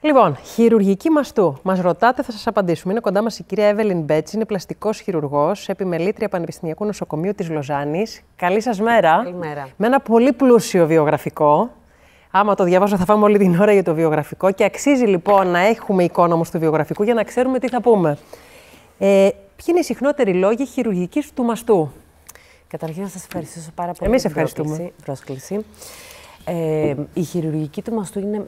Λοιπόν, χειρουργική μαστού. Μας ρωτάτε, θα σας απαντήσουμε. Είναι κοντά μας η κυρία Εύελιν Μπέτση, είναι πλαστικός χειρουργός, επιμελήτρια Πανεπιστημιακού Νοσοκομείου της Λοζάνης. Καλή σας μέρα. Καλημέρα. Με ένα πολύ πλούσιο βιογραφικό. Άμα το διαβάζω, θα φάμε όλη την ώρα για το βιογραφικό. Και αξίζει λοιπόν να έχουμε εικόνα όμως του βιογραφικού για να ξέρουμε τι θα πούμε. Ποιοι είναι οι συχνότεροι λόγοι χειρουργικής του μαστού? Καταρχήν, να σας ευχαριστήσω πάρα πολύ Εμείς για την ευχαριστούμε. πρόσκληση. Η χειρουργική του μαστού είναι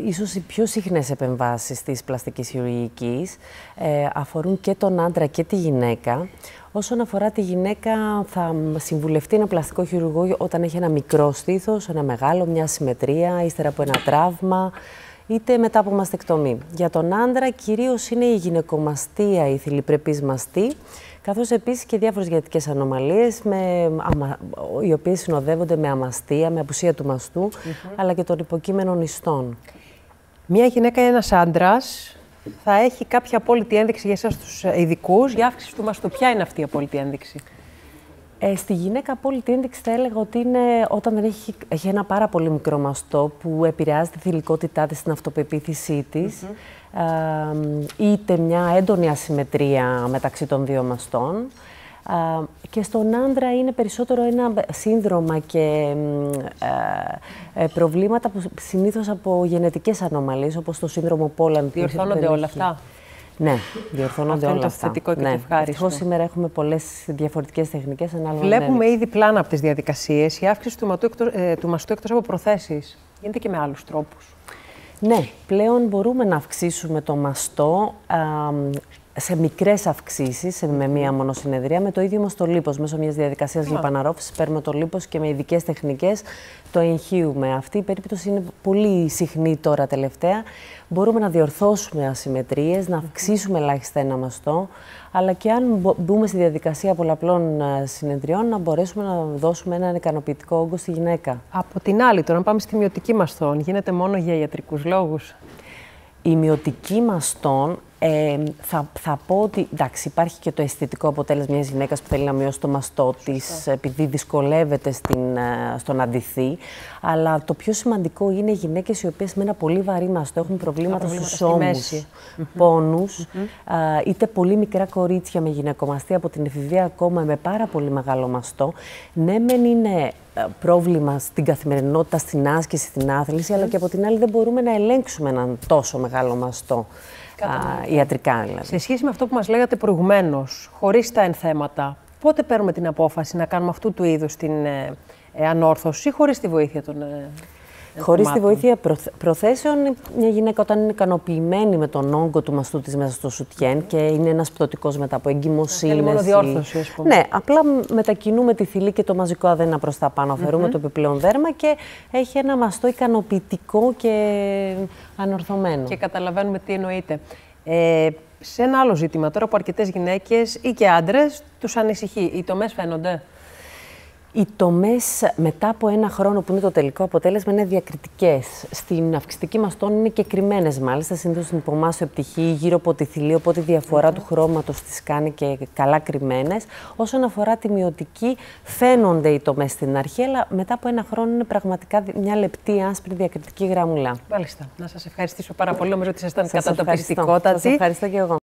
ίσως οι πιο συχνές επεμβάσεις της πλαστικής χειρουργικής. Αφορούν και τον άντρα και τη γυναίκα. Όσον αφορά τη γυναίκα, θα συμβουλευτεί ένα πλαστικό χειρουργό όταν έχει ένα μικρό στήθος, ένα μεγάλο, μια ασυμμετρία, ύστερα από ένα τραύμα, είτε μετά από μαστεκτομή. Για τον άντρα, κυρίως είναι η γυναικομαστία, η θηλυπρεπής μαστή, καθώς επίσης και διάφορες γενετικές ανομαλίες, οι οποίες συνοδεύονται με αμαστία, με απουσία του μαστού, αλλά και των υποκείμενων ιστών. Μια γυναίκα ή ένας άντρας θα έχει κάποια απόλυτη ένδειξη για εσάς τους ειδικούς για αύξηση του μαστού. Ποια είναι αυτή η απόλυτη ένδειξη? Στη γυναίκα απόλυτη ένδειξη θα έλεγα ότι είναι όταν δεν έχει ένα πάρα πολύ μικρό μαστό που επηρεάζει τη θηλυκότητά της, την αυτοπεποίθησή της, είτε μια έντονη ασυμμετρία μεταξύ των δύο μαστών. Και στον άντρα είναι περισσότερο ένα σύνδρομα και προβλήματα που συνήθως από γενετικές ανομαλίες, όπως το σύνδρομο Πόλαν. Διορθώνονται όλα αυτά? Ναι, διορθώνονται όλα αυτά. Αυτό είναι το θετικό και το ευχάριστο. Ευτυχώς σήμερα έχουμε πολλές διαφορετικές τεχνικές. Βλέπουμε ήδη πλάνα από τις διαδικασίες. Η αύξηση του μαστού εκτός από προθέσεις γίνεται και με άλλους τρόπους. Ναι, πλέον μπορούμε να αυξήσουμε το μαστό σε μικρές αυξήσεις, με μία μόνο συνεδρία, με το ίδιο όμως το λίπος. Μέσω μιας διαδικασίας λιπαναρρόφησης παίρνουμε το λίπος και με ειδικές τεχνικές το εγχύουμε. Αυτή η περίπτωση είναι πολύ συχνή τώρα τελευταία. Μπορούμε να διορθώσουμε ασυμμετρίες, να αυξήσουμε ελάχιστα ένα μαστό, αλλά και αν μπούμε στη διαδικασία πολλαπλών συνεδριών, να μπορέσουμε να δώσουμε έναν ικανοποιητικό όγκο στη γυναίκα. Από την άλλη, τώρα, να πάμε στη μειωτική μαστών, γίνεται μόνο για ιατρικούς λόγους? Η μειωτική μαστών, θα πω ότι εντάξει, υπάρχει και το αισθητικό αποτέλεσμα μιας γυναίκας που θέλει να μειώσει το μαστό της, επειδή δυσκολεύεται στο να ντυθεί. Αλλά το πιο σημαντικό είναι οι γυναίκες οι οποίες με ένα πολύ βαρύ μαστό έχουν προβλήματα στους ώμους, πόνους, είτε πολύ μικρά κορίτσια με γυναικομαστία από την εφηβεία ακόμα με πάρα πολύ μεγάλο μαστό. Ναι, μεν είναι πρόβλημα στην καθημερινότητα, στην άσκηση, στην άθληση, αλλά και από την άλλη δεν μπορούμε να ελέγξουμε έναν τόσο μεγάλο μαστό. Ιατρικά δηλαδή. Σε σχέση με αυτό που μας λέγατε προηγουμένως, χωρίς τα ενθέματα, πότε παίρνουμε την απόφαση να κάνουμε αυτού του είδους την ανόρθωση, χωρίς τη βοήθεια των χωρίς τη βοήθεια προθέσεων, μια γυναίκα όταν είναι ικανοποιημένη με τον όγκο του μαστού της μέσα στο σουτιέν και είναι ένας πτωτικός μετά από εγκυμοσύνη. Θέλει μόνο διόρθωση, ας πούμε. Ναι, απλά μετακινούμε τη θηλή και το μαζικό αδένα προς τα πάνω, αφαιρούμε το επιπλέον δέρμα και έχει ένα μαστό ικανοποιητικό και ανορθωμένο. Και καταλαβαίνουμε τι εννοείται. Σε ένα άλλο ζήτημα τώρα που αρκετές γυναίκες ή και άντρες τους ανησυχεί, οι τομές φαίνονται? Οι τομές μετά από ένα χρόνο που είναι το τελικό αποτέλεσμα είναι διακριτικές. Στην αυξητική μαστών είναι και κρυμμένες μάλιστα, συνήθως στην υπομάσιο πτυχή, γύρω από τη θηλή, οπότε η διαφορά του χρώματος τις κάνει και καλά κρυμμένες. Όσον αφορά τη μειωτική, φαίνονται οι τομές στην αρχή, αλλά μετά από ένα χρόνο είναι πραγματικά μια λεπτή, άσπρη διακριτική γραμμούλα. Μάλιστα. Να σας ευχαριστήσω πάρα πολύ. Νομίζω ότι ήσασταν κατατοπιστικότατοι. Σας ευχαριστώ και εγώ.